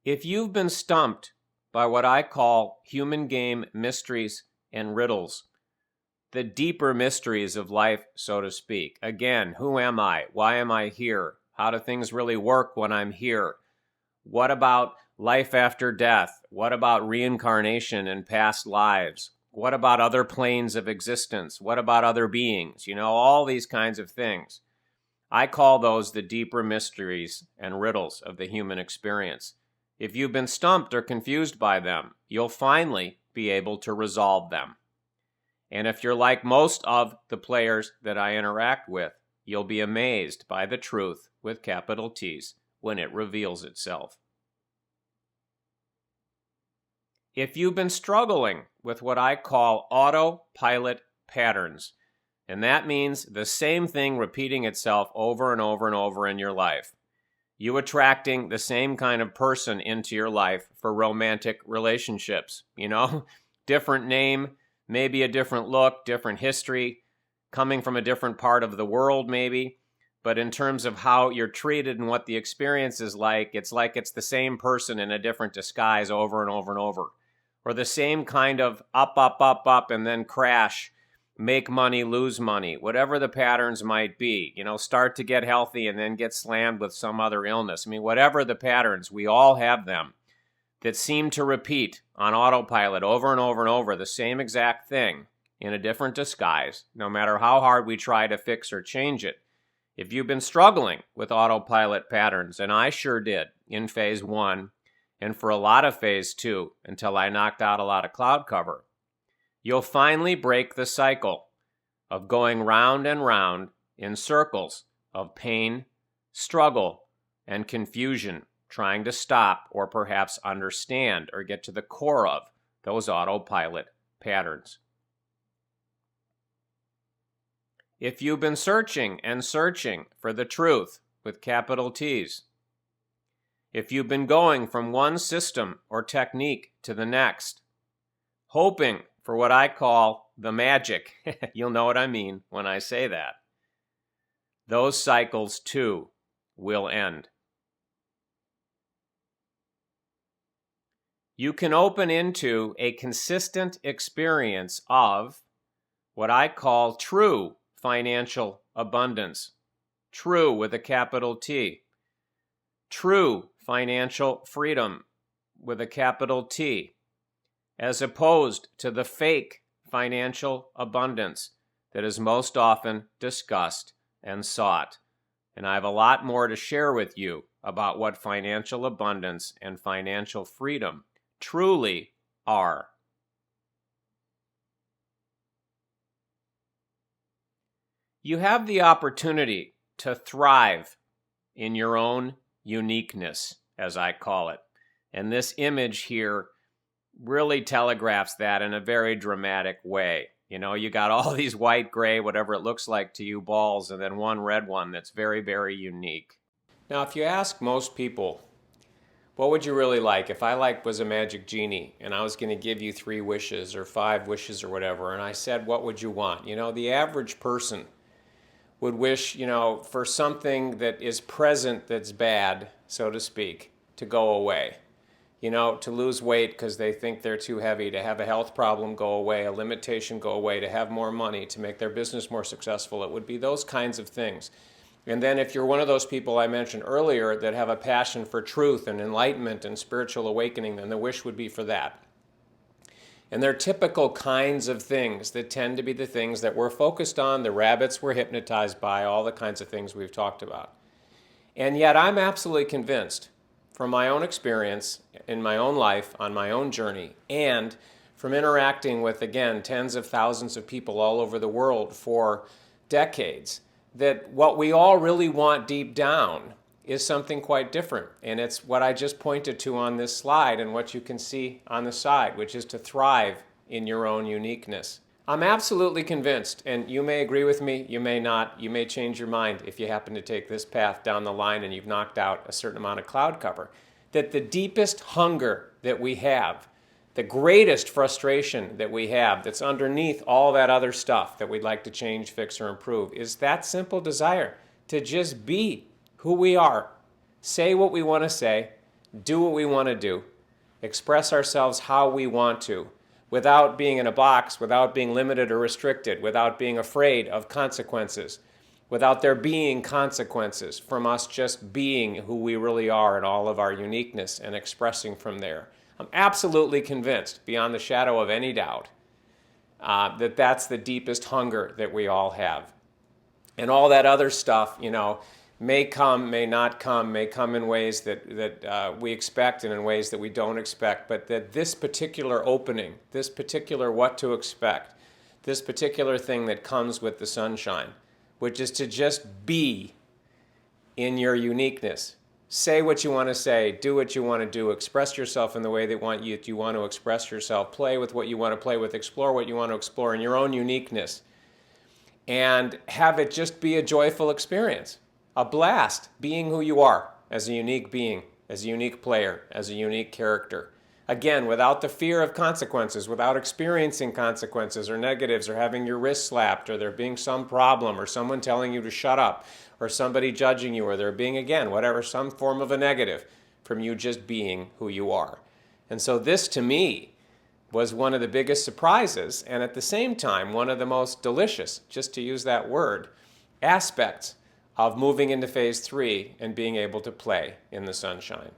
If you've been stumped by what I call human game mysteries and riddles, the deeper mysteries of life, so to speak. Again, who am I? Why am I here? How do things really work when I'm here? What about life after death? What about reincarnation and past lives? What about other planes of existence? What about other beings? All these kinds of things. I call those the deeper mysteries and riddles of the human experience. If you've been stumped or confused by them, you'll finally be able to resolve them. And if you're like most of the players that I interact with, you'll be amazed by the truth with capital T's when it reveals itself. If you've been struggling with what I call autopilot patterns, and that means the same thing repeating itself over and over and over in your life, you attracting the same kind of person into your life for romantic relationships, different name, maybe a different look, different history, coming from a different part of the world maybe, but in terms of how you're treated and what the experience is like it's the same person in a different disguise over and over and over. Or the same kind of up, up, up, up, and then crash, make money, lose money, whatever the patterns might be. Start to get healthy and then get slammed with some other illness. Whatever the patterns, we all have them that seem to repeat on autopilot over and over and over the same exact thing in a different disguise, no matter how hard we try to fix or change it. If you've been struggling with autopilot patterns, and I sure did in phase 1, and for a lot of phase 2 until I knocked out a lot of cloud cover, you'll finally break the cycle of going round and round in circles of pain, struggle, and confusion, trying to stop or perhaps understand or get to the core of those autopilot patterns. If you've been searching and searching for the truth with capital T's, if you've been going from one system or technique to the next, hoping for what I call the magic, you'll know what I mean when I say that, those cycles too will end. You can open into a consistent experience of what I call true financial abundance. True with a capital T. True financial freedom with a capital T, as opposed to the fake financial abundance that is most often discussed and sought. And I have a lot more to share with you about what financial abundance and financial freedom truly are. You have the opportunity to thrive in your own uniqueness, as I call it. And this image here really telegraphs that in a very dramatic way. You got all these white, gray, whatever it looks like to you, balls, and then one red one that's very, very unique. Now, if you ask most people, what would you really like if I was a magic genie and I was going to give you 3 wishes or 5 wishes or whatever, and I said, what would you want? The average person would wish, for something that is present that's bad, so to speak, to go away. To lose weight because they think they're too heavy, to have a health problem go away, a limitation go away, to have more money, to make their business more successful. It would be those kinds of things. And then if you're one of those people I mentioned earlier that have a passion for truth and enlightenment and spiritual awakening, then the wish would be for that. And they're typical kinds of things that tend to be the things that we're focused on, the rabbits we're hypnotized by, all the kinds of things we've talked about. And yet I'm absolutely convinced from my own experience in my own life, on my own journey, and from interacting with, again, tens of thousands of people all over the world for decades, that what we all really want deep down is something quite different. And it's what I just pointed to on this slide and what you can see on the side, which is to thrive in your own uniqueness. I'm absolutely convinced, and you may agree with me, you may not, you may change your mind if you happen to take this path down the line and you've knocked out a certain amount of cloud cover, that the deepest hunger that we have, the greatest frustration that we have that's underneath all that other stuff that we'd like to change, fix, or improve is that simple desire to just be who we are, say what we want to say, do what we want to do, express ourselves how we want to, without being in a box, without being limited or restricted, without being afraid of consequences, without there being consequences from us just being who we really are in all of our uniqueness and expressing from there. I'm absolutely convinced, beyond the shadow of any doubt, that that's the deepest hunger that we all have. And all that other stuff, may come, may not come, may come in ways that we expect and in ways that we don't expect, but that this particular opening, this particular what to expect, this particular thing that comes with the sunshine, which is to just be in your uniqueness. Say what you want to say, do what you want to do, express yourself in the way that you want to express yourself, play with what you want to play with, explore what you want to explore in your own uniqueness, and have it just be a joyful experience, a blast, being who you are as a unique being, as a unique player, as a unique character. Again, without the fear of consequences, without experiencing consequences or negatives or having your wrist slapped or there being some problem or someone telling you to shut up or somebody judging you or there being, again, whatever, some form of a negative from you just being who you are. And so this, to me, was one of the biggest surprises and at the same time one of the most delicious, just to use that word, aspects of moving into phase 3 and being able to play in the sunshine.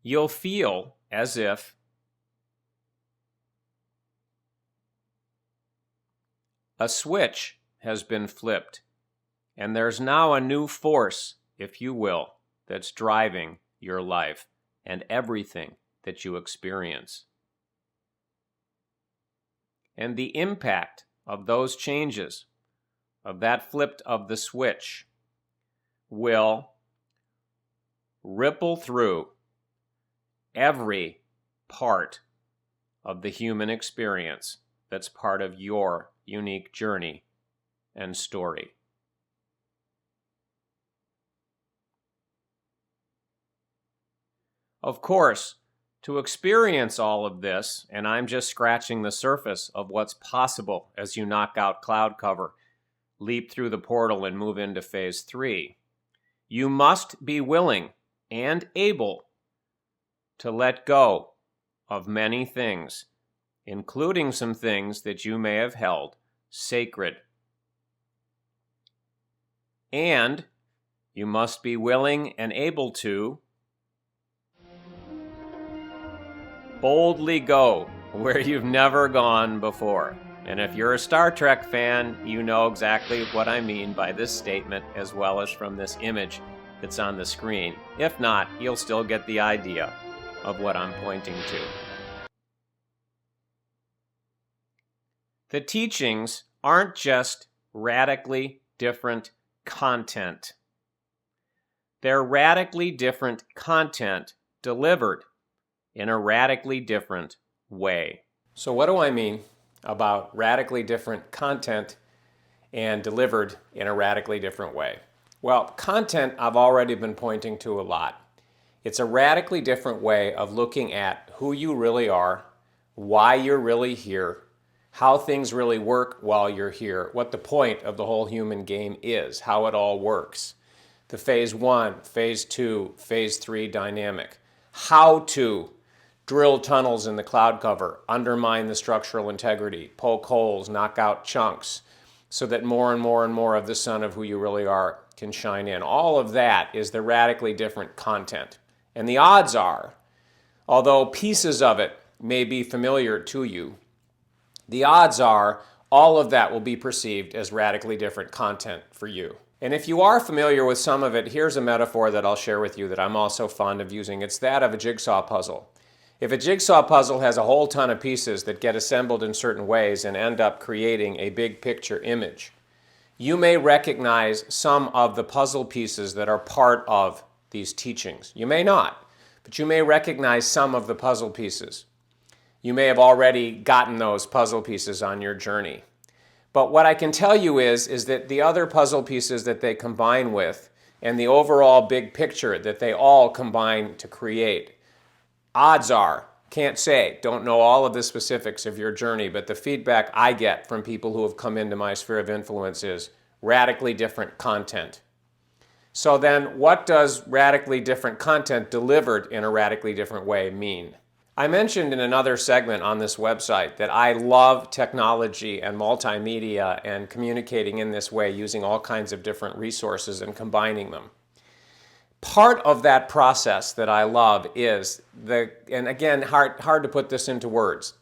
You'll feel as if a switch has been flipped, and there's now a new force, if you will, that's driving your life and everything that you experience. And the impact of those changes, of that flip of the switch, will ripple through every part of the human experience that's part of your unique journey and story. Of course, to experience all of this, and I'm just scratching the surface of what's possible as you knock out cloud cover, leap through the portal and move into phase 3, you must be willing and able to let go of many things, including some things that you may have held sacred. And you must be willing and able to boldly go where you've never gone before. And if you're a Star Trek fan, you know exactly what I mean by this statement as well as from this image that's on the screen. If not, you'll still get the idea of what I'm pointing to. The teachings aren't just radically different content. They're radically different content delivered in a radically different way. So what do I mean about radically different content and delivered in a radically different way? Well, content I've already been pointing to a lot. It's a radically different way of looking at who you really are, why you're really here, how things really work while you're here, what the point of the whole human game is, how it all works. The phase 1, phase 2, phase 3 dynamic. How to drill tunnels in the cloud cover, undermine the structural integrity, poke holes, knock out chunks, so that more and more and more of the sun of who you really are can shine in. All of that is the radically different content. And the odds are, although pieces of it may be familiar to you, the odds are all of that will be perceived as radically different content for you. And if you are familiar with some of it, here's a metaphor that I'll share with you that I'm also fond of using. It's that of a jigsaw puzzle. If a jigsaw puzzle has a whole ton of pieces that get assembled in certain ways and end up creating a big picture image, you may recognize some of the puzzle pieces that are part of these teachings. You may not, but you may recognize some of the puzzle pieces. You may have already gotten those puzzle pieces on your journey. But what I can tell you is that the other puzzle pieces that they combine with and the overall big picture that they all combine to create, odds are, can't say, don't know all of the specifics of your journey, but the feedback I get from people who have come into my sphere of influence is radically different content. So then what does radically different content delivered in a radically different way mean? I mentioned in another segment on this website that I love technology and multimedia and communicating in this way using all kinds of different resources and combining them. Part of that process that I love is and again, hard to put this into words,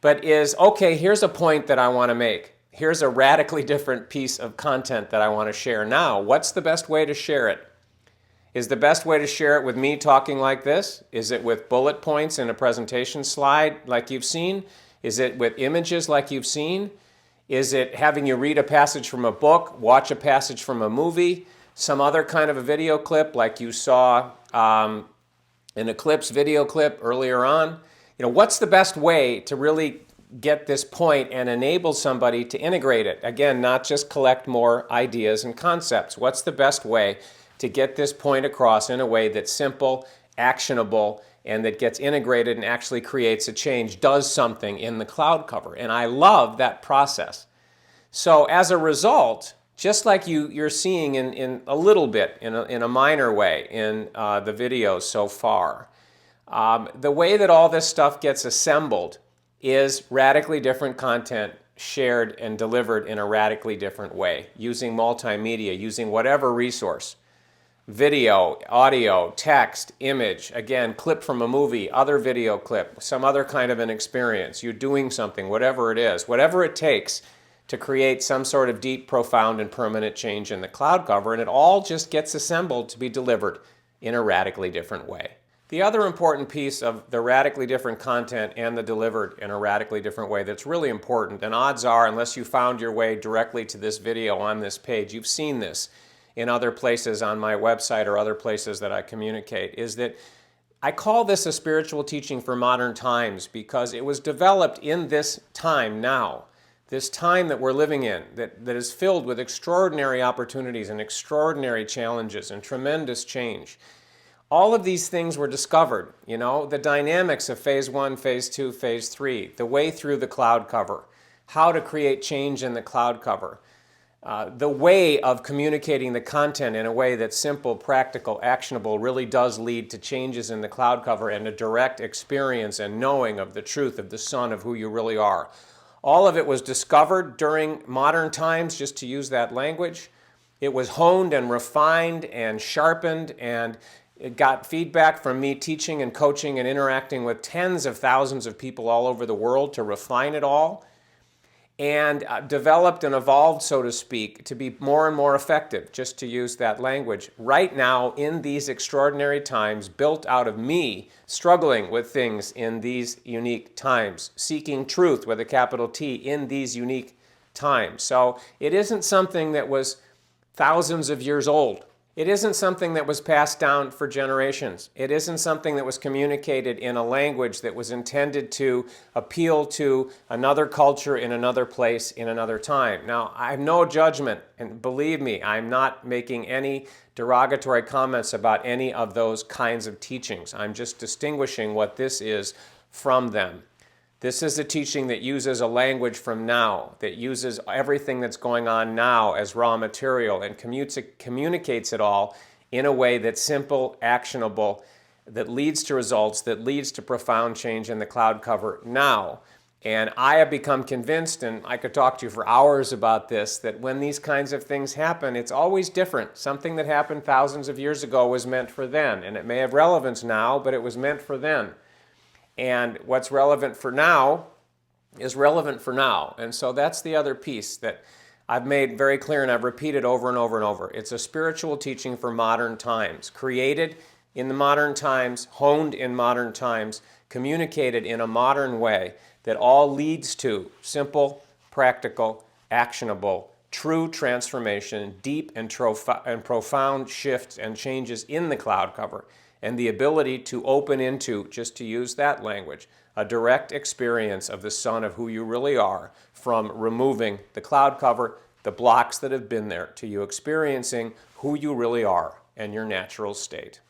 but okay, here's a point that I want to make. Here's a radically different piece of content that I want to share now. What's the best way to share it? Is the best way to share it with me talking like this? Is it with bullet points in a presentation slide like you've seen? Is it with images like you've seen? Is it having you read a passage from a book, watch a passage from a movie, some other kind of a video clip like you saw an Eclipse video clip earlier on? What's the best way to really get this point and enable somebody to integrate it? Again, not just collect more ideas and concepts. What's the best way to get this point across in a way that's simple, actionable, and that gets integrated and actually creates a change, does something in the cloud cover? And I love that process. So as a result, just like you're seeing in a little bit, in a minor way in the videos so far, the way that all this stuff gets assembled is radically different content shared and delivered in a radically different way, using multimedia, using whatever resource. Video, audio, text, image, again, clip from a movie, other video clip, some other kind of an experience. You're doing something, whatever it is, whatever it takes to create some sort of deep, profound, and permanent change in the cloud cover, and it all just gets assembled to be delivered in a radically different way. The other important piece of the radically different content and the delivered in a radically different way that's really important, and odds are, unless you found your way directly to this video on this page, you've seen this in other places on my website or other places that I communicate, is that I call this a spiritual teaching for modern times because it was developed in this time now, this time that we're living in, that is filled with extraordinary opportunities and extraordinary challenges and tremendous change. All of these things were discovered, the dynamics of phase 1, phase 2, phase 3, the way through the cloud cover, how to create change in the cloud cover, the way of communicating the content in a way that's simple, practical, actionable really does lead to changes in the cloud cover and a direct experience and knowing of the truth of the Son of who you really are. All of it was discovered during modern times, just to use that language. It was honed and refined and sharpened, and it got feedback from me teaching and coaching and interacting with tens of thousands of people all over the world to refine it all, and developed and evolved, so to speak, to be more and more effective, just to use that language, right now in these extraordinary times, built out of me struggling with things in these unique times, seeking truth with a capital T in these unique times. So it isn't something that was thousands of years old. It isn't something that was passed down for generations. It isn't something that was communicated in a language that was intended to appeal to another culture in another place in another time. Now, I have no judgment, and believe me, I'm not making any derogatory comments about any of those kinds of teachings. I'm just distinguishing what this is from them. This is a teaching that uses a language from now, that uses everything that's going on now as raw material and communicates it all in a way that's simple, actionable, that leads to results, that leads to profound change in the cloud cover now. And I have become convinced, and I could talk to you for hours about this, that when these kinds of things happen, it's always different. Something that happened thousands of years ago was meant for then, and it may have relevance now, but it was meant for then. And what's relevant for now is relevant for now. And so that's the other piece that I've made very clear and I've repeated over and over and over. It's a spiritual teaching for modern times, created in the modern times, honed in modern times, communicated in a modern way that all leads to simple, practical, actionable, true transformation, deep and profound shifts and changes in the cloud cover, and the ability to open into, just to use that language, a direct experience of the Son of who you really are, from removing the cloud cover, the blocks that have been there, to you experiencing who you really are and your natural state.